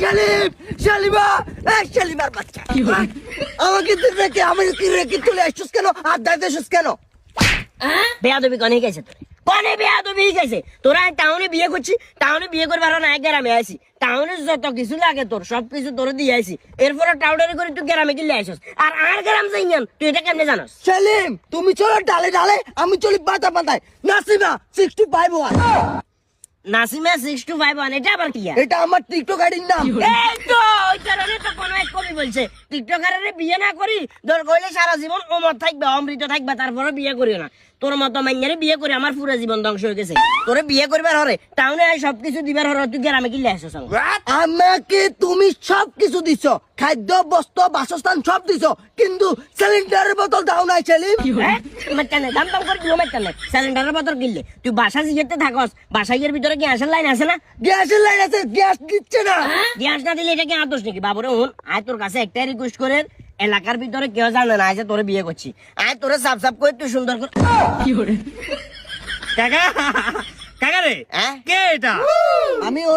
শালিম শালিমা শালিমার বাচ্চা আমাকে রেখে তুলে আসছিস কেন আর দাইতেছিস কেন? বেয়াদবি কনে গেছে তোরে কনে বেয়াদবি গেছে তোরা টাউনে বিয়ে করছি টাউনে বিয়ে করবার না এক গ্রামে আইছি টাউনে যত কিছু লাগে তোর সবকিছু তোরে দিয়ে আইছি এরপরে টাউডারি করে তুই গ্রামে গিয়ে আইছস আর গ্রাম যাইয়ান তুই এটা কেমনে জানোস? শালিম তুমি চলো ডালে ডালে আমি চলি পাতা পাতায়। নাসিমা 65 নাসিমা 625 এটা আবার কি? এটা আমার টিকটক আইডির নাম। এই তো ওই কারণে তো কোন এক কবি বলছে টিকটকারের বিয়ে না করি তোর কইলে সারা জীবন অমর থাকবে অমৃত থাকবে তারপরে বিয়ে করিও না। তোর মতো মাইয়ারে বিয়ে করে আমার পুরো জীবন ধ্বংস হয়ে গেছে। তোরে বিয়ে করবার হরে টাউনে আই সবকিছু দিবার হরে তুই গ্রামে গিয়ে আসছ। আমাকে তুমি সবকিছু দিছ, খাদ্য বস্ত্র বাসস্থান সব দিছ, কিন্তু সিলিন্ডারের বোতল দাও নাই শালিম। দাম দাম করে সিলিন্ডারের বোতল কিনলে তুই বাসা যেতে থাকস বাসাইয়ের ভিতরে গ্যাসের লাইন আছে না? গ্যাসের লাইন আছে, গ্যাস দিচ্ছে না। গ্যাস না দিলে এটা কি আদোষ নাকি? বাবুরে হুন আয় তোর কাছে একটাই রিকোয়েস্ট করে এলাকার ভিতরে কেউ জানে না যে তোরে বিয়ে করছি আয় তোরে সাফ সাফ করে তুই সুন্দর করে কাকা কাকা রে হ্যাঁ কে এটা? আমি